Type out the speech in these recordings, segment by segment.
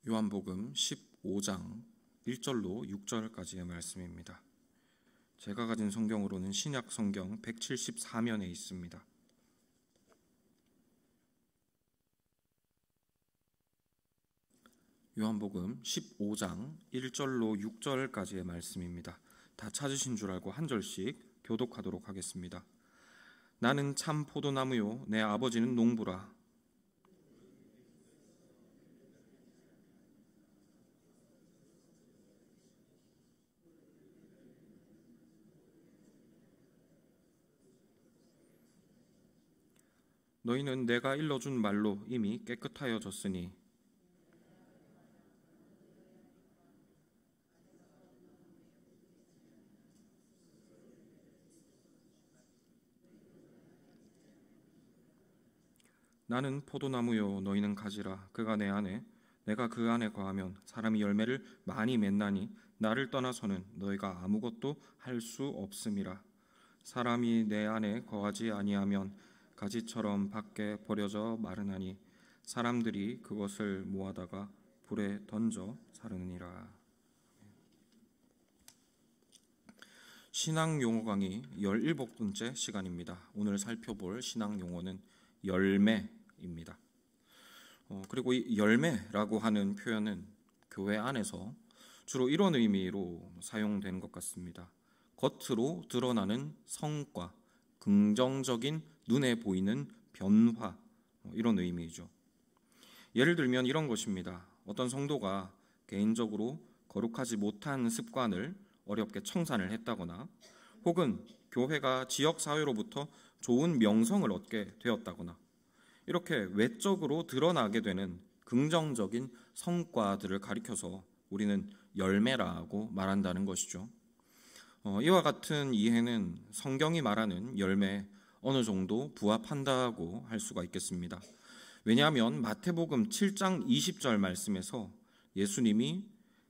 요한복음 15장 1절로 6절까지의 말씀입니다. 제가 가진 성경으로는 신약 성경 174면에 있습니다. 요한복음 15장 1절로 6절까지의 말씀입니다. 다 찾으신 줄 알고 한 절씩 교독하도록 하겠습니다. 나는 참 포도나무요 내 아버지는 농부라. 너희는 내가 일러준 말로 이미 깨끗하여졌으니 나는 포도나무요 너희는 가지라. 그가 내 안에 내가 그 안에 거하면 사람이 열매를 많이 맺나니 나를 떠나서는 너희가 아무것도 할 수 없음이라. 사람이 내 안에 거하지 아니하면 가지처럼 밖에 버려져 마르나니 사람들이 그것을 모아다가 불에 던져 사르느니라. 신앙 용어 강의 17번째 시간입니다. 오늘 살펴볼 신앙 용어는 열매입니다. 그리고 이 열매라고 하는 표현은 교회 안에서 주로 이런 의미로 사용된 것 같습니다. 겉으로 드러나는 성과, 긍정적인 눈에 보이는 변화, 이런 의미죠. 예를 들면 이런 것입니다. 어떤 성도가 개인적으로 거룩하지 못한 습관을 어렵게 청산을 했다거나, 혹은 교회가 지역사회로부터 좋은 명성을 얻게 되었다거나, 이렇게 외적으로 드러나게 되는 긍정적인 성과들을 가리켜서 우리는 열매라고 말한다는 것이죠. 이와 같은 이해는 성경이 말하는 열매에 어느 정도 부합한다고 할 수가 있겠습니다. 왜냐하면 마태복음 7장 20절 말씀에서 예수님이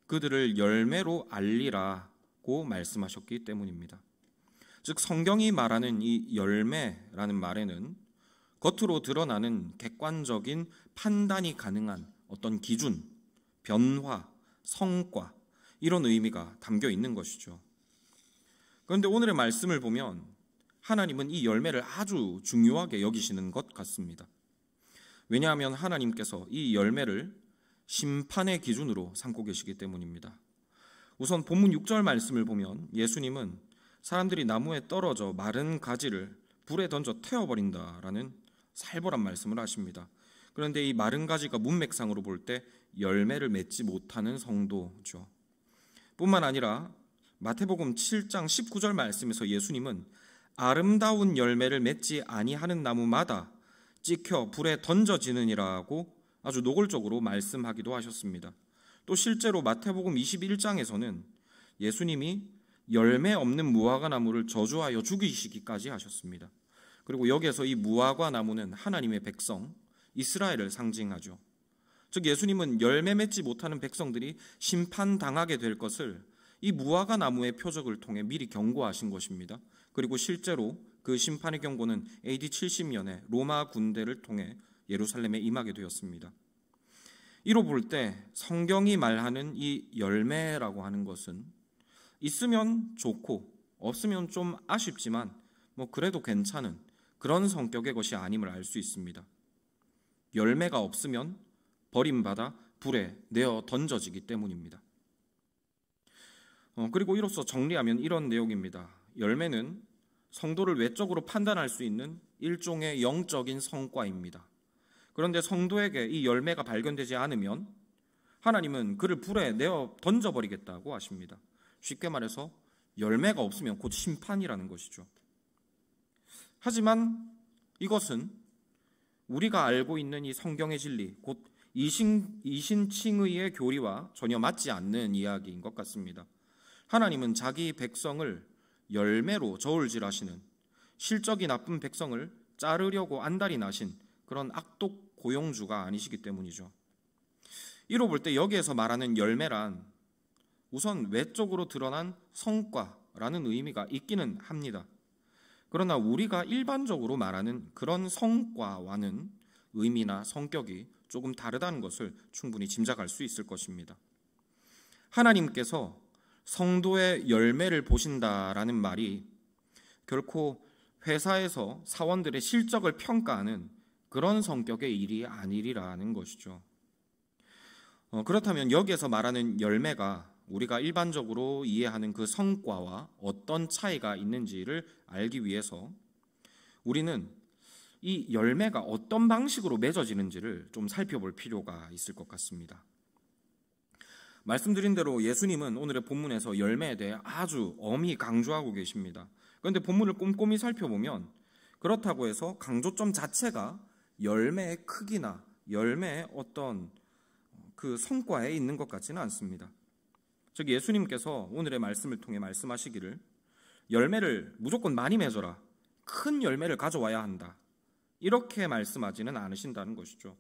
그들을 열매로 알리라고 말씀하셨기 때문입니다. 즉 성경이 말하는 이 열매라는 말에는 겉으로 드러나는 객관적인 판단이 가능한 어떤 기준, 변화, 성과, 이런 의미가 담겨 있는 것이죠. 그런데 오늘의 말씀을 보면 하나님은 이 열매를 아주 중요하게 여기시는 것 같습니다. 왜냐하면 하나님께서 이 열매를 심판의 기준으로 삼고 계시기 때문입니다. 우선 본문 6절 말씀을 보면 예수님은 사람들이 나무에 떨어져 마른 가지를 불에 던져 태워버린다라는 살벌한 말씀을 하십니다. 그런데 이 마른 가지가 문맥상으로 볼 때 열매를 맺지 못하는 성도죠. 뿐만 아니라 마태복음 7장 19절 말씀에서 예수님은 아름다운 열매를 맺지 아니하는 나무마다 찍혀 불에 던져지느니라고 아주 노골적으로 말씀하기도 하셨습니다. 또 실제로 마태복음 21장에서는 예수님이 열매 없는 무화과 나무를 저주하여 죽이시기까지 하셨습니다. 그리고 여기에서 이 무화과 나무는 하나님의 백성 이스라엘을 상징하죠. 즉 예수님은 열매 맺지 못하는 백성들이 심판당하게 될 것을 이 무화과 나무의 표적을 통해 미리 경고하신 것입니다. 그리고 실제로 그 심판의 경고는 AD 70년에 로마 군대를 통해 예루살렘에 임하게 되었습니다. 이로 볼 때 성경이 말하는 이 열매라고 하는 것은 있으면 좋고 없으면 좀 아쉽지만 그래도 괜찮은 그런 성격의 것이 아님을 알 수 있습니다. 열매가 없으면 버림받아 불에 내어 던져지기 때문입니다. 그리고 이로써 정리하면 이런 내용입니다. 열매는 성도를 외적으로 판단할 수 있는 일종의 영적인 성과입니다. 그런데 성도에게 이 열매가 발견되지 않으면 하나님은 그를 불에 내어 던져버리겠다고 하십니다. 쉽게 말해서 열매가 없으면 곧 심판이라는 것이죠. 하지만 이것은 우리가 알고 있는 이 성경의 진리, 곧 이신칭의의 교리와 전혀 맞지 않는 이야기인 것 같습니다. 하나님은 자기 백성을 열매로 저울질하시는 실적이 나쁜 백성을 자르려고 안달이 나신 그런 악독 고용주가 아니시기 때문이죠. 이로 볼 때 여기에서 말하는 열매란 우선 외적으로 드러난 성과라는 의미가 있기는 합니다. 그러나 우리가 일반적으로 말하는 그런 성과와는 의미나 성격이 조금 다르다는 것을 충분히 짐작할 수 있을 것입니다. 하나님께서 성도의 열매를 보신다라는 말이 결코 회사에서 사원들의 실적을 평가하는 그런 성격의 일이 아니라는 것이죠. 그렇다면 여기에서 말하는 열매가 우리가 일반적으로 이해하는 그 성과와 어떤 차이가 있는지를 알기 위해서 우리는 이 열매가 어떤 방식으로 맺어지는지를 좀 살펴볼 필요가 있을 것 같습니다. 말씀드린 대로 예수님은 오늘의 본문에서 열매에 대해 아주 엄히 강조하고 계십니다. 그런데 본문을 꼼꼼히 살펴보면 그렇다고 해서 강조점 자체가 열매의 크기나 열매의 어떤 그 성과에 있는 것 같지는 않습니다. 즉 예수님께서 오늘의 말씀을 통해 말씀하시기를 열매를 무조건 많이 맺어라, 큰 열매를 가져와야 한다, 이렇게 말씀하지는 않으신다는 것이죠.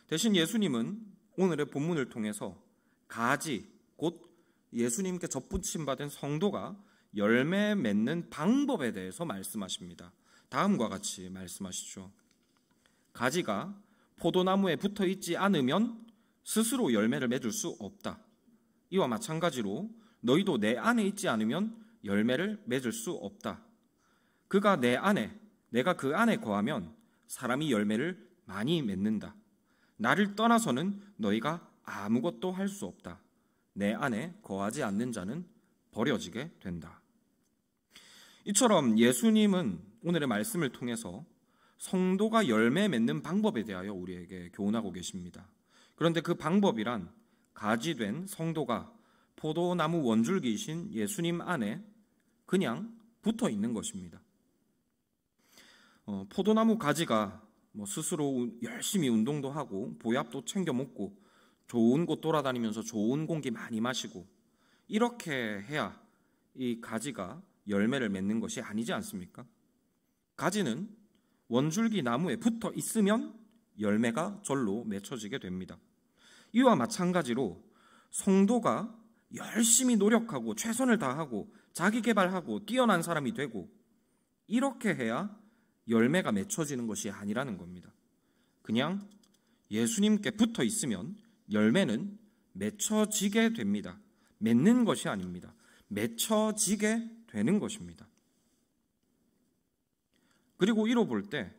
대신 예수님은 오늘의 본문을 통해서 가지, 곧 예수님께 접붙임 받은 성도가 열매 맺는 방법에 대해서 말씀하십니다. 다음과 같이 말씀하시죠. 가지가 포도나무에 붙어 있지 않으면 스스로 열매를 맺을 수 없다. 이와 마찬가지로 너희도 내 안에 있지 않으면 열매를 맺을 수 없다. 그가 내 안에, 내가 그 안에 거하면 사람이 열매를 많이 맺는다. 나를 떠나서는 너희가 아무것도 할 수 없다. 내 안에 거하지 않는 자는 버려지게 된다. 이처럼 예수님은 오늘의 말씀을 통해서 성도가 열매 맺는 방법에 대하여 우리에게 교훈하고 계십니다. 그런데 그 방법이란 가지된 성도가 포도나무 원줄기이신 예수님 안에 그냥 붙어 있는 것입니다. 포도나무 가지가 스스로 열심히 운동도 하고 보약도 챙겨 먹고 좋은 곳 돌아다니면서 좋은 공기 많이 마시고 이렇게 해야 이 가지가 열매를 맺는 것이 아니지 않습니까? 가지는 원줄기 나무에 붙어 있으면 열매가 절로 맺혀지게 됩니다. 이와 마찬가지로 성도가 열심히 노력하고 최선을 다하고 자기 개발하고 뛰어난 사람이 되고 이렇게 해야 열매가 맺혀지는 것이 아니라는 겁니다. 그냥 예수님께 붙어 있으면 열매는 맺혀지게 됩니다. 맺는 것이 아닙니다. 맺혀지게 되는 것입니다. 그리고 이로 볼 때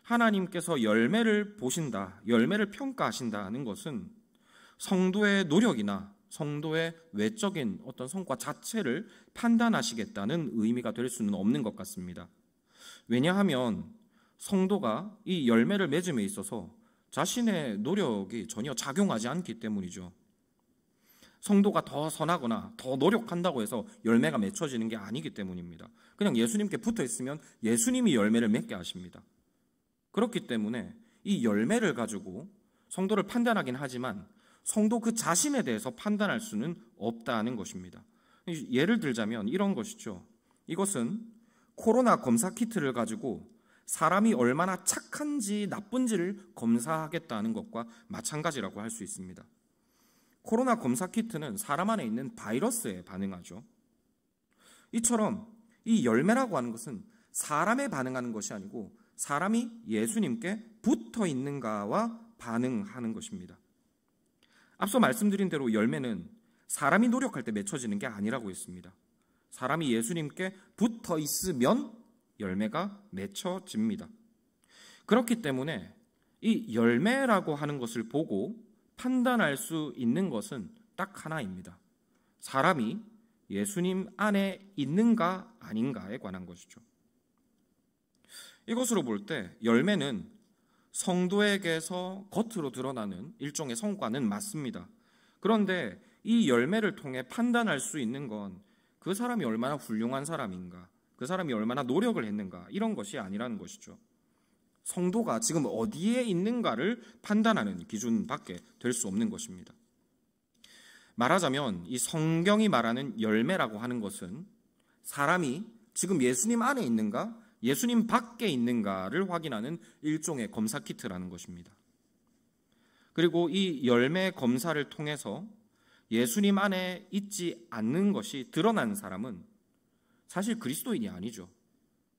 하나님께서 열매를 보신다, 열매를 평가하신다는 것은 성도의 노력이나 성도의 외적인 어떤 성과 자체를 판단하시겠다는 의미가 될 수는 없는 것 같습니다. 왜냐하면 성도가 이 열매를 맺음에 있어서 자신의 노력이 전혀 작용하지 않기 때문이죠. 성도가 더 선하거나 더 노력한다고 해서 열매가 맺혀지는 게 아니기 때문입니다. 그냥 예수님께 붙어 있으면 예수님이 열매를 맺게 하십니다. 그렇기 때문에 이 열매를 가지고 성도를 판단하긴 하지만 성도 그 자신에 대해서 판단할 수는 없다는 것입니다. 예를 들자면 이런 것이죠. 이것은 코로나 검사 키트를 가지고 사람이 얼마나 착한지 나쁜지를 검사하겠다는 것과 마찬가지라고 할 수 있습니다. 코로나 검사 키트는 사람 안에 있는 바이러스에 반응하죠. 이처럼 이 열매라고 하는 것은 사람에 반응하는 것이 아니고 사람이 예수님께 붙어 있는가와 반응하는 것입니다. 앞서 말씀드린 대로 열매는 사람이 노력할 때 맺혀지는 게 아니라고 했습니다. 사람이 예수님께 붙어 있으면 열매가 맺혀집니다. 그렇기 때문에 이 열매라고 하는 것을 보고 판단할 수 있는 것은 딱 하나입니다. 사람이 예수님 안에 있는가 아닌가에 관한 것이죠. 이것으로 볼 때 열매는 성도에게서 겉으로 드러나는 일종의 성과는 맞습니다. 그런데 이 열매를 통해 판단할 수 있는 건 그 사람이 얼마나 훌륭한 사람인가, 그 사람이 얼마나 노력을 했는가, 이런 것이 아니라는 것이죠. 성도가 지금 어디에 있는가를 판단하는 기준밖에 될 수 없는 것입니다. 말하자면 이 성경이 말하는 열매라고 하는 것은 사람이 지금 예수님 안에 있는가, 예수님 밖에 있는가를 확인하는 일종의 검사 키트라는 것입니다. 그리고 이 열매 검사를 통해서 예수님 안에 있지 않는 것이 드러난 사람은 사실 그리스도인이 아니죠.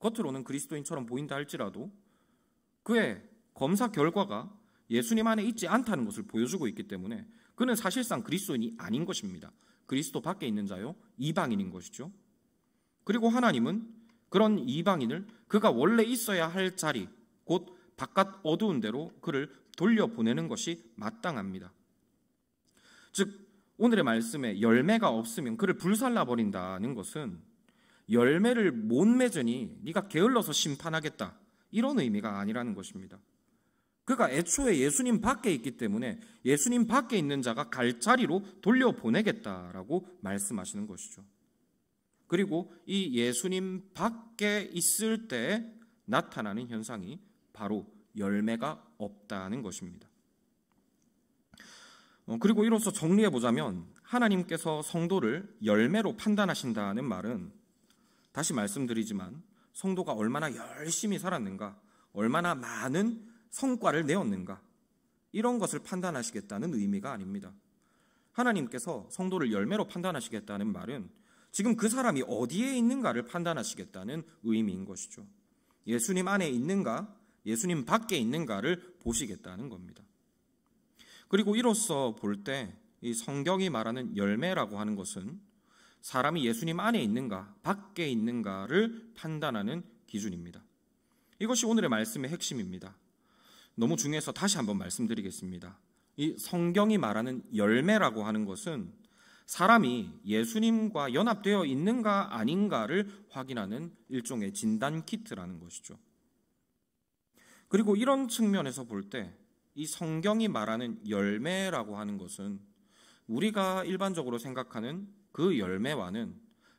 겉으로는 그리스도인처럼 보인다 할지라도 그의 검사 결과가 예수님 안에 있지 않다는 것을 보여주고 있기 때문에 그는 사실상 그리스도인이 아닌 것입니다. 그리스도 밖에 있는 자요 이방인인 것이죠. 그리고 하나님은 그런 이방인을 그가 원래 있어야 할 자리, 곧 바깥 어두운 데로 그를 돌려보내는 것이 마땅합니다. 즉 오늘의 말씀에 열매가 없으면 그를 불살라버린다는 것은 열매를 못 맺으니 네가 게을러서 심판하겠다, 이런 의미가 아니라는 것입니다. 그가 애초에 예수님 밖에 있기 때문에 예수님 밖에 있는 자가 갈 자리로 돌려보내겠다라고 말씀하시는 것이죠. 그리고 이 예수님 밖에 있을 때 나타나는 현상이 바로 열매가 없다는 것입니다. 그리고 이로써 정리해보자면 하나님께서 성도를 열매로 판단하신다는 말은, 다시 말씀드리지만 성도가 얼마나 열심히 살았는가, 얼마나 많은 성과를 내었는가, 이런 것을 판단하시겠다는 의미가 아닙니다. 하나님께서 성도를 열매로 판단하시겠다는 말은 지금 그 사람이 어디에 있는가를 판단하시겠다는 의미인 것이죠. 예수님 안에 있는가, 예수님 밖에 있는가를 보시겠다는 겁니다. 그리고 이로써 볼 때 이 성경이 말하는 열매라고 하는 것은 사람이 예수님 안에 있는가, 밖에 있는가를 판단하는 기준입니다. 이것이 오늘의 말씀의 핵심입니다. 너무 중요해서 다시 한번 말씀드리겠습니다. 이 성경이 말하는 열매라고 하는 것은 사람이 예수님과 연합되어 있는가 아닌가를 확인하는 일종의 진단 키트라는 것이죠. 그리고 이런 측면에서 볼 때 이 성경이 말하는 열매라고 하는 것은 우리가 일반적으로 생각하는 그 열매와는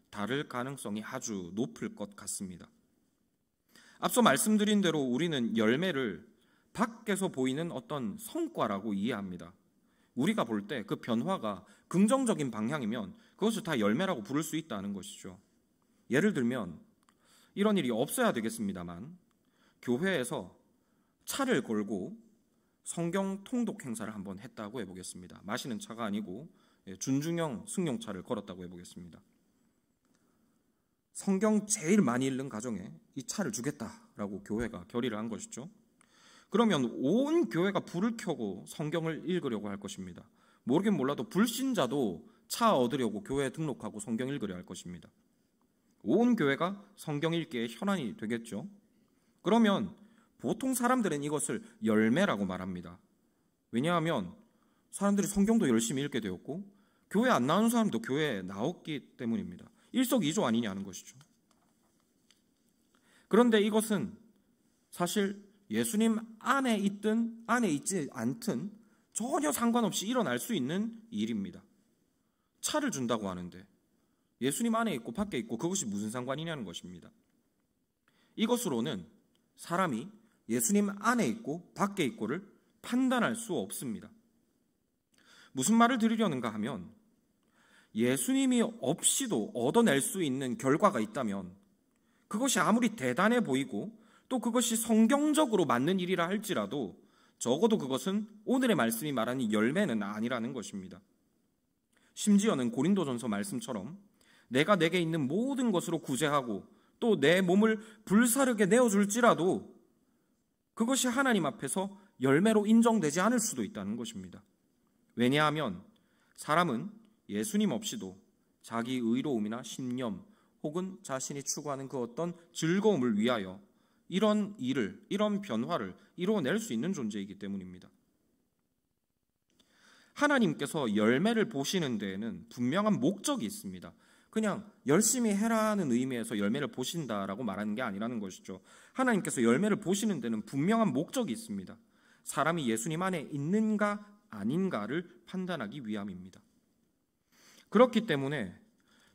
다를 가능성이 아주 높을 것 같습니다. 앞서 말씀드린 대로 우리는 열매를 밖에서 보이는 어떤 성과라고 이해합니다. 우리가 볼 때 그 변화가 긍정적인 방향이면 그것을 다 열매라고 부를 수 있다는 것이죠. 예를 들면 이런 일이 없어야 되겠습니다만 교회에서 차를 걸고 성경 통독 행사를 한번 했다고 해보겠습니다. 마시는 차가 아니고 준중형 승용차를 걸었다고 해보겠습니다. 성경 제일 많이 읽는 가정에 이 차를 주겠다라고 교회가 결의를 한 것이죠. 그러면 온 교회가 불을 켜고 성경을 읽으려고 할 것입니다. 모르긴 몰라도 불신자도 차 얻으려고 교회에 등록하고 성경 읽으려 할 것입니다. 온 교회가 성경 읽기에 혈안이 되겠죠. 그러면 보통 사람들은 이것을 열매라고 말합니다. 왜냐하면 사람들이 성경도 열심히 읽게 되었고 교회 안 나오는 사람도 교회에 나왔기 때문입니다. 일석이조 아니냐는 것이죠. 그런데 이것은 사실 예수님 안에 있든 안에 있지 않든 전혀 상관없이 일어날 수 있는 일입니다. 차를 준다고 하는데 예수님 안에 있고 밖에 있고 그것이 무슨 상관이냐는 것입니다. 이것으로는 사람이 예수님 안에 있고 밖에 있고를 판단할 수 없습니다. 무슨 말을 드리려는가 하면 예수님이 없이도 얻어낼 수 있는 결과가 있다면 그것이 아무리 대단해 보이고 또 그것이 성경적으로 맞는 일이라 할지라도 적어도 그것은 오늘의 말씀이 말하는 열매는 아니라는 것입니다. 심지어는 고린도전서 말씀처럼 내가 내게 있는 모든 것으로 구제하고 또 내 몸을 불사르게 내어줄지라도 그것이 하나님 앞에서 열매로 인정되지 않을 수도 있다는 것입니다. 왜냐하면 사람은 예수님 없이도 자기 의로움이나 신념 혹은 자신이 추구하는 그 어떤 즐거움을 위하여 이런 일을, 이런 변화를 이루어낼 수 있는 존재이기 때문입니다. 하나님께서 열매를 보시는 데에는 분명한 목적이 있습니다. 그냥 열심히 해라는 의미에서 열매를 보신다라고 말하는 게 아니라는 것이죠. 하나님께서 열매를 보시는 데는 분명한 목적이 있습니다. 사람이 예수님 안에 있는가 아닌가를 판단하기 위함입니다. 그렇기 때문에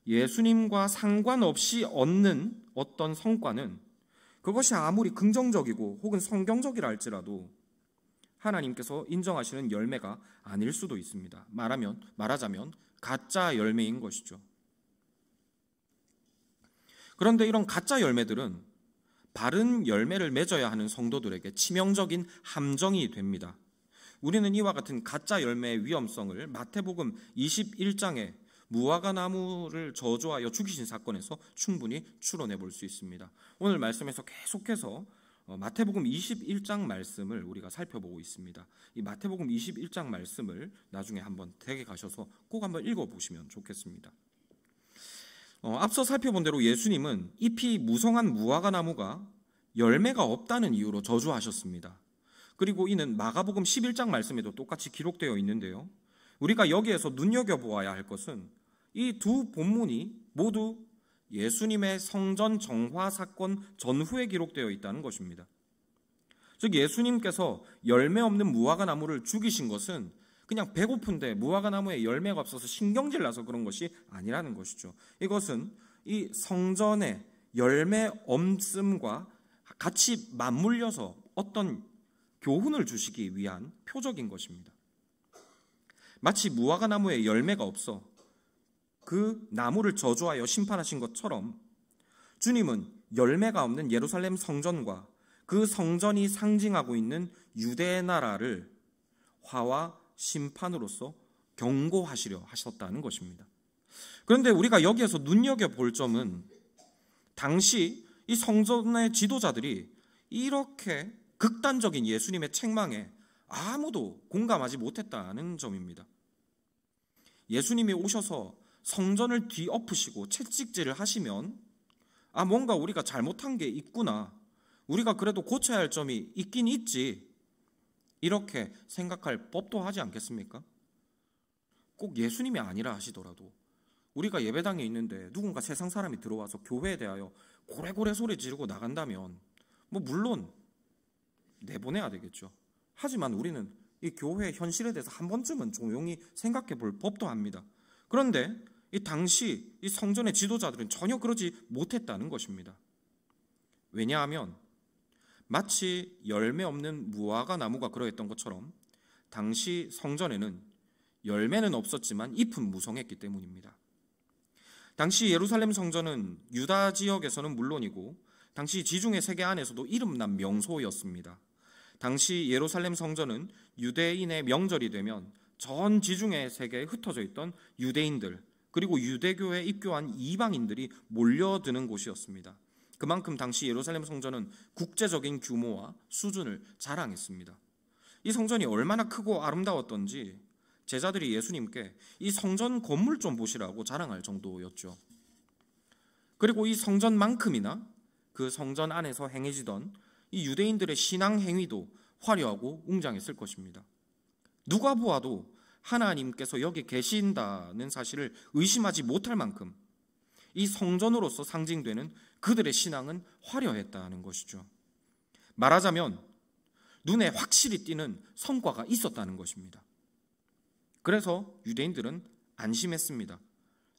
예수님과 상관없이 얻는 어떤 성과는 그것이 아무리 긍정적이고 혹은 성경적이라 할지라도 하나님께서 인정하시는 열매가 아닐 수도 있습니다. 말하자면 가짜 열매인 것이죠. 그런데 이런 가짜 열매들은 바른 열매를 맺어야 하는 성도들에게 치명적인 함정이 됩니다. 우리는 이와 같은 가짜 열매의 위험성을 마태복음 21장에 무화과 나무를 저주하여 죽이신 사건에서 충분히 추론해 볼 수 있습니다. 오늘 말씀에서 계속해서 마태복음 21장 말씀을 우리가 살펴보고 있습니다. 이 마태복음 21장 말씀을 나중에 한번 댁에 가셔서 꼭 한번 읽어보시면 좋겠습니다. 앞서 살펴본 대로 예수님은 잎이 무성한 무화과 나무가 열매가 없다는 이유로 저주하셨습니다. 그리고 이는 마가복음 11장 말씀에도 똑같이 기록되어 있는데요. 우리가 여기에서 눈여겨보아야 할 것은 이 두 본문이 모두 예수님의 성전 정화 사건 전후에 기록되어 있다는 것입니다. 즉 예수님께서 열매 없는 무화과 나무를 죽이신 것은 그냥 배고픈데 무화과 나무에 열매가 없어서 신경질 나서 그런 것이 아니라는 것이죠. 이것은 이 성전의 열매 없음과 같이 맞물려서 어떤 교훈을 주시기 위한 표적인 것입니다. 마치 무화과 나무에 열매가 없어 그 나무를 저주하여 심판하신 것처럼 주님은 열매가 없는 예루살렘 성전과 그 성전이 상징하고 있는 유대 나라를 화와 심판으로서 경고하시려 하셨다는 것입니다. 그런데 우리가 여기에서 눈여겨볼 점은 당시 이 성전의 지도자들이 이렇게 극단적인 예수님의 책망에 아무도 공감하지 못했다는 점입니다. 예수님이 오셔서 성전을 뒤엎으시고 채찍질을 하시면 뭔가 우리가 잘못한 게 있구나, 우리가 그래도 고쳐야 할 점이 있긴 있지, 이렇게 생각할 법도 하지 않겠습니까? 꼭 예수님이 아니라 하시더라도 우리가 예배당에 있는데 누군가 세상 사람이 들어와서 교회에 대하여 고래고래 소리 지르고 나간다면 물론 내보내야 되겠죠. 하지만 우리는 이 교회의 현실에 대해서 한 번쯤은 조용히 생각해 볼 법도 합니다. 그런데 이 당시 이 성전의 지도자들은 전혀 그러지 못했다는 것입니다. 왜냐하면 마치 열매 없는 무화과 나무가 그러했던 것처럼 당시 성전에는 열매는 없었지만 잎은 무성했기 때문입니다. 당시 예루살렘 성전은 유다 지역에서는 물론이고 당시 지중해 세계 안에서도 이름난 명소였습니다. 당시 예루살렘 성전은 유대인의 명절이 되면 전 지중해 세계에 흩어져 있던 유대인들 그리고 유대교에 입교한 이방인들이 몰려드는 곳이었습니다. 그만큼 당시 예루살렘 성전은 국제적인 규모와 수준을 자랑했습니다. 이 성전이 얼마나 크고 아름다웠던지 제자들이 예수님께 이 성전 건물 좀 보시라고 자랑할 정도였죠. 그리고 이 성전만큼이나 그 성전 안에서 행해지던 이 유대인들의 신앙 행위도 화려하고 웅장했을 것입니다. 누가 보아도 하나님께서 여기 계신다는 사실을 의심하지 못할 만큼 이 성전으로서 상징되는 그들의 신앙은 화려했다는 것이죠. 말하자면 눈에 확실히 띄는 성과가 있었다는 것입니다. 그래서 유대인들은 안심했습니다.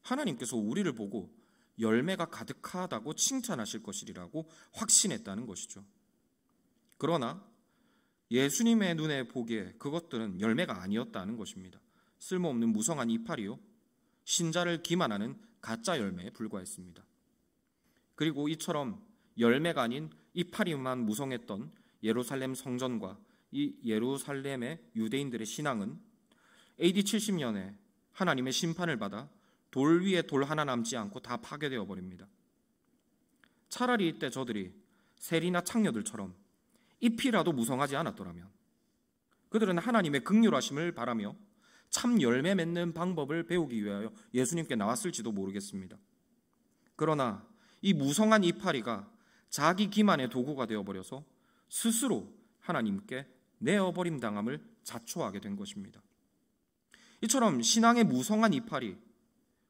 하나님께서 우리를 보고 열매가 가득하다고 칭찬하실 것이라고 확신했다는 것이죠. 그러나 예수님의 눈에 보기에 그것들은 열매가 아니었다는 것입니다. 쓸모없는 무성한 이파리요, 신자를 기만하는 가짜 열매에 불과했습니다. 그리고 이처럼 열매가 아닌 이파리만 무성했던 예루살렘 성전과 이 예루살렘의 유대인들의 신앙은 AD 70년에 하나님의 심판을 받아 돌 위에 돌 하나 남지 않고 다 파괴되어 버립니다. 차라리 이때 저들이 세리나 창녀들처럼 잎이라도 무성하지 않았더라면 그들은 하나님의 긍휼하심을 바라며 참 열매 맺는 방법을 배우기 위하여 예수님께 나왔을지도 모르겠습니다. 그러나 이 무성한 이파리가 자기 기만의 도구가 되어버려서 스스로 하나님께 내어버림 당함을 자초하게 된 것입니다. 이처럼 신앙의 무성한 이파리,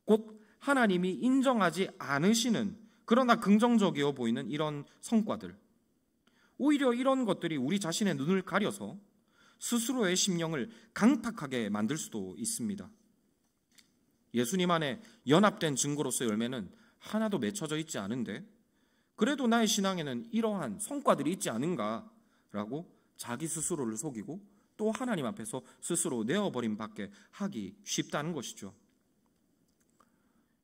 곧 하나님이 인정하지 않으시는 그러나 긍정적이어 보이는 이런 성과들, 오히려 이런 것들이 우리 자신의 눈을 가려서 스스로의 심령을 강팍하게 만들 수도 있습니다. 예수님 안에 연합된 증거로서의 열매는 하나도 맺혀져 있지 않은데 그래도 나의 신앙에는 이러한 성과들이 있지 않은가라고 자기 스스로를 속이고 또 하나님 앞에서 스스로 내어버림 밖에 하기 쉽다는 것이죠.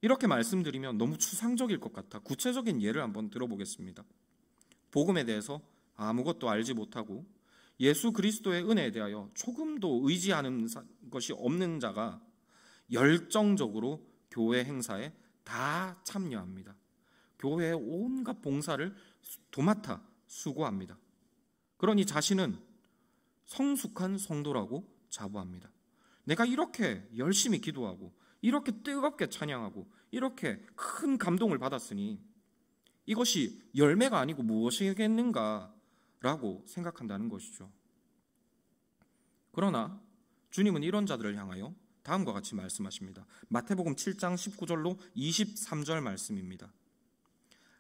이렇게 말씀드리면 너무 추상적일 것 같아 구체적인 예를 한번 들어보겠습니다. 복음에 대해서 아무것도 알지 못하고 예수 그리스도의 은혜에 대하여 조금도 의지하는 것이 없는 자가 열정적으로 교회 행사에 다 참여합니다. 교회의 온갖 봉사를 도맡아 수고합니다. 그러니 자신은 성숙한 성도라고 자부합니다. 내가 이렇게 열심히 기도하고 이렇게 뜨겁게 찬양하고 이렇게 큰 감동을 받았으니 이것이 열매가 아니고 무엇이겠는가라고 생각한다는 것이죠. 그러나 주님은 이런 자들을 향하여 다음과 같이 말씀하십니다. 마태복음 7장 19절로 23절 말씀입니다.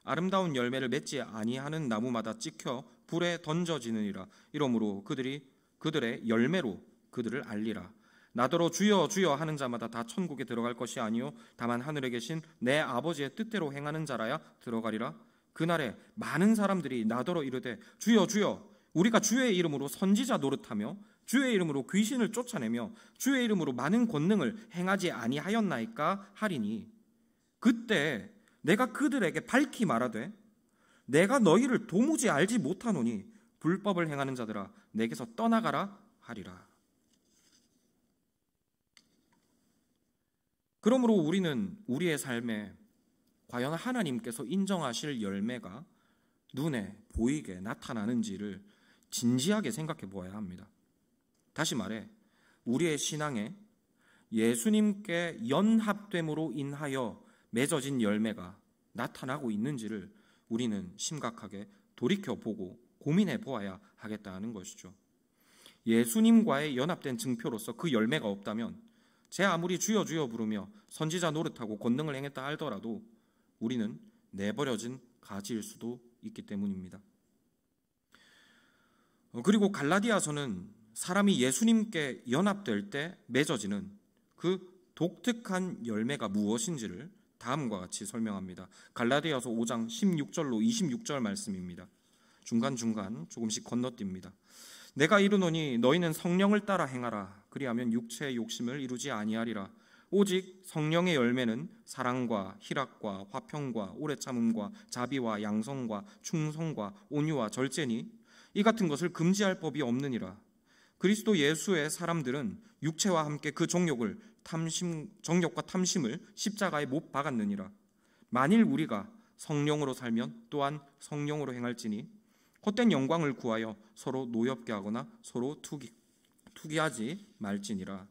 아름다운 열매를 맺지 아니하는 나무마다 찍혀 불에 던져지느니라. 이러므로 그들의 열매로 그들을 알리라. 나더러 주여 주여 하는 자마다 다 천국에 들어갈 것이 아니요 다만 하늘에 계신 내 아버지의 뜻대로 행하는 자라야 들어가리라. 그날에 많은 사람들이 나더러 이르되 주여 주여 우리가 주의 이름으로 선지자 노릇하며 주의 이름으로 귀신을 쫓아내며 주의 이름으로 많은 권능을 행하지 아니하였나이까 하리니 그때 내가 그들에게 밝히 말하되 내가 너희를 도무지 알지 못하노니 불법을 행하는 자들아 내게서 떠나가라 하리라. 그러므로 우리는 우리의 삶에 과연 하나님께서 인정하실 열매가 눈에 보이게 나타나는지를 진지하게 생각해 보아야 합니다. 다시 말해 우리의 신앙에 예수님께 연합됨으로 인하여 맺어진 열매가 나타나고 있는지를 우리는 심각하게 돌이켜보고 고민해 보아야 하겠다는 것이죠. 예수님과의 연합된 증표로서 그 열매가 없다면 제 아무리 주여 주여 부르며 선지자 노릇하고 권능을 행했다 하더라도 우리는 내버려진 가지일 수도 있기 때문입니다. 그리고 갈라디아서는 사람이 예수님께 연합될 때 맺어지는 그 독특한 열매가 무엇인지를 다음과 같이 설명합니다. 갈라디아서 5장 16절로 26절 말씀입니다. 중간중간 조금씩 건너뜁니다. 내가 이르노니 너희는 성령을 따라 행하라. 그리하면 육체의 욕심을 이루지 아니하리라. 오직 성령의 열매는 사랑과 희락과 화평과 오래 참음과 자비와 양성과 충성과 온유와 절제니 이 같은 것을 금지할 법이 없느니라. 그리스도 예수의 사람들은 육체와 함께 그 정욕과 탐심을 십자가에 못 박았느니라. 만일 우리가 성령으로 살면 또한 성령으로 행할지니 헛된 영광을 구하여 서로 노엽게 하거나 서로 투기하지 말지니라.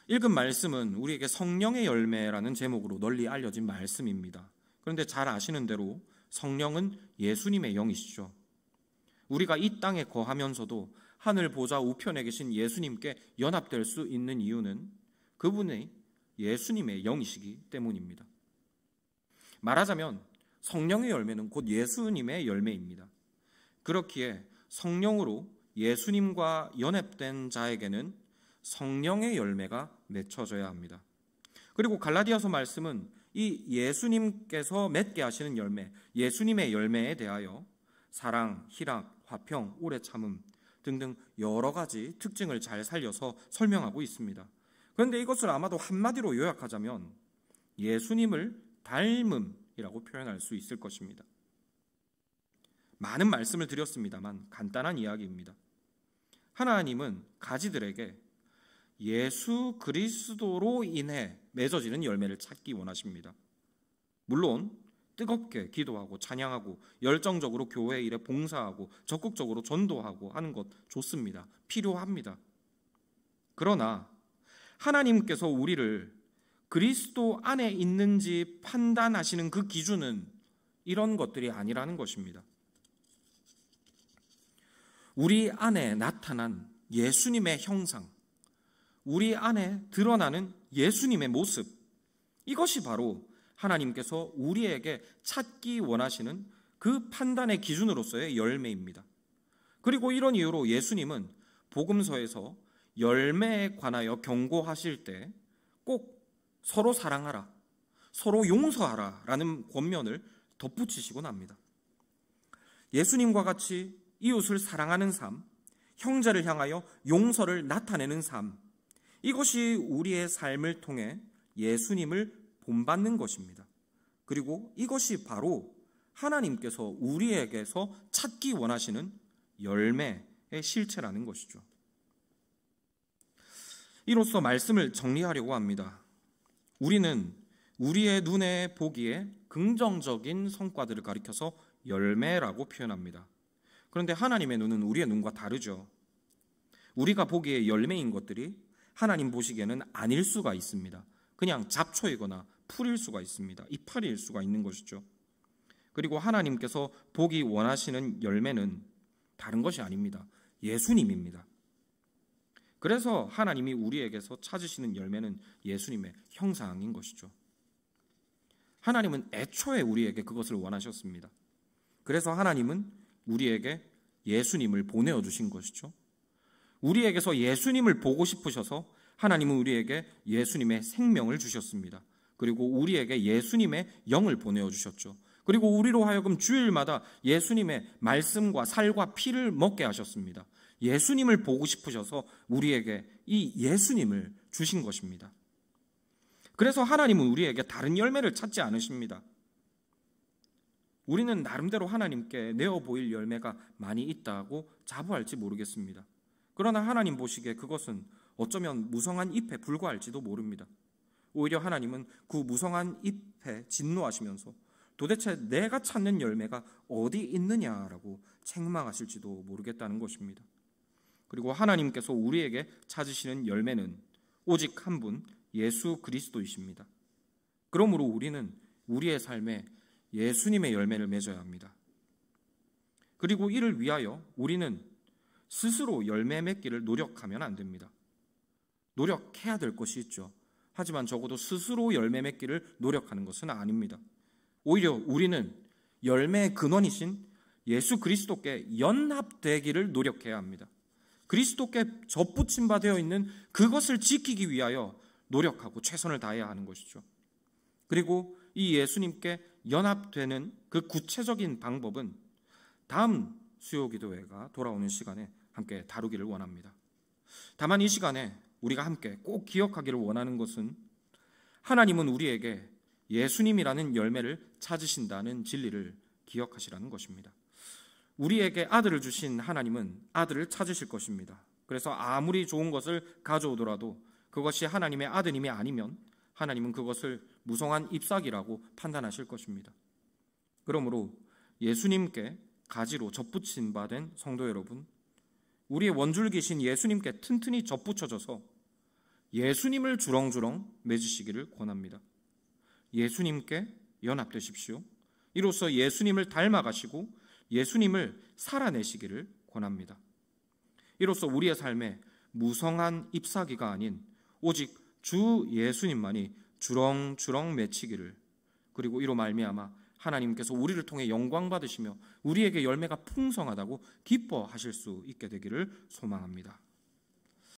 읽은 말씀은 우리에게 성령의 열매라는 제목으로 널리 알려진 말씀입니다. 그런데 잘 아시는 대로 성령은 예수님의 영이시죠. 우리가 이 땅에 거하면서도 하늘 보좌 우편에 계신 예수님께 연합될 수 있는 이유는 그분의 예수님의 영이시기 때문입니다. 말하자면 성령의 열매는 곧 예수님의 열매입니다. 그렇기에 성령으로 예수님과 연합된 자에게는 성령의 열매가 맺혀져야 합니다. 그리고 갈라디아서 말씀은 이 예수님께서 맺게 하시는 열매, 예수님의 열매에 대하여 사랑, 희락, 화평, 오래 참음 등등 여러 가지 특징을 잘 살려서 설명하고 있습니다. 그런데 이것을 아마도 한마디로 요약하자면 예수님을 닮음이라고 표현할 수 있을 것입니다. 많은 말씀을 드렸습니다만 간단한 이야기입니다. 하나님은 가지들에게 예수 그리스도로 인해 맺어지는 열매를 찾기 원하십니다. 물론 뜨겁게 기도하고 찬양하고 열정적으로 교회 일에 봉사하고 적극적으로 전도하고 하는 것 좋습니다. 필요합니다. 그러나 하나님께서 우리를 그리스도 안에 있는지 판단하시는 그 기준은 이런 것들이 아니라는 것입니다. 우리 안에 나타난 예수님의 형상, 우리 안에 드러나는 예수님의 모습, 이것이 바로 하나님께서 우리에게 찾기 원하시는 그 판단의 기준으로서의 열매입니다. 그리고 이런 이유로 예수님은 복음서에서 열매에 관하여 경고하실 때 꼭 서로 사랑하라, 서로 용서하라 라는 권면을 덧붙이시곤 합니다. 예수님과 같이 이웃을 사랑하는 삶, 형제를 향하여 용서를 나타내는 삶, 이것이 우리의 삶을 통해 예수님을 본받는 것입니다. 그리고 이것이 바로 하나님께서 우리에게서 찾기 원하시는 열매의 실체라는 것이죠. 이로써 말씀을 정리하려고 합니다. 우리는 우리의 눈에 보기에 긍정적인 성과들을 가리켜서 열매라고 표현합니다. 그런데 하나님의 눈은 우리의 눈과 다르죠. 우리가 보기에 열매인 것들이 하나님 보시기에는 아닐 수가 있습니다. 그냥 잡초이거나 풀일 수가 있습니다. 이파리일 수가 있는 것이죠. 그리고 하나님께서 보기 원하시는 열매는 다른 것이 아닙니다. 예수님입니다. 그래서 하나님이 우리에게서 찾으시는 열매는 예수님의 형상인 것이죠. 하나님은 애초에 우리에게 그것을 원하셨습니다. 그래서 하나님은 우리에게 예수님을 보내어 주신 것이죠. 우리에게서 예수님을 보고 싶으셔서 하나님은 우리에게 예수님의 생명을 주셨습니다. 그리고 우리에게 예수님의 영을 보내어 주셨죠. 그리고 우리로 하여금 주일마다 예수님의 말씀과 살과 피를 먹게 하셨습니다. 예수님을 보고 싶으셔서 우리에게 이 예수님을 주신 것입니다. 그래서 하나님은 우리에게 다른 열매를 찾지 않으십니다. 우리는 나름대로 하나님께 내어 보일 열매가 많이 있다고 자부할지 모르겠습니다. 그러나 하나님 보시기에 그것은 어쩌면 무성한 잎에 불과할지도 모릅니다. 오히려 하나님은 그 무성한 잎에 진노하시면서 도대체 내가 찾는 열매가 어디 있느냐라고 책망하실지도 모르겠다는 것입니다. 그리고 하나님께서 우리에게 찾으시는 열매는 오직 한 분, 예수 그리스도이십니다. 그러므로 우리는 우리의 삶에 예수님의 열매를 맺어야 합니다. 그리고 이를 위하여 우리는 스스로 열매 맺기를 노력하면 안 됩니다. 노력해야 될 것이 있죠. 하지만 적어도 스스로 열매 맺기를 노력하는 것은 아닙니다. 오히려 우리는 열매의 근원이신 예수 그리스도께 연합되기를 노력해야 합니다. 그리스도께 접붙임 바 되어 있는 그것을 지키기 위하여 노력하고 최선을 다해야 하는 것이죠. 그리고 이 예수님께 연합되는 그 구체적인 방법은 다음 수요기도회가 돌아오는 시간에 함께 다루기를 원합니다. 다만 이 시간에 우리가 함께 꼭 기억하기를 원하는 것은 하나님은 우리에게 예수님이라는 열매를 찾으신다는 진리를 기억하시라는 것입니다. 우리에게 아들을 주신 하나님은 아들을 찾으실 것입니다. 그래서 아무리 좋은 것을 가져오더라도 그것이 하나님의 아드님이 아니면 하나님은 그것을 무성한 잎사귀라고 판단하실 것입니다. 그러므로 예수님께 가지로 접붙임 바 된 성도 여러분, 우리의 원줄기신 예수님께 튼튼히 접붙여져서 예수님을 주렁주렁 맺으시기를 권합니다. 예수님께 연합되십시오. 이로써 예수님을 닮아가시고 예수님을 살아내시기를 권합니다. 이로써 우리의 삶에 무성한 잎사귀가 아닌 오직 주 예수님만이 주렁주렁 맺히기를, 그리고 이로 말미암아 하나님께서 우리를 통해 영광 받으시며 우리에게 열매가 풍성하다고 기뻐하실 수 있게 되기를 소망합니다.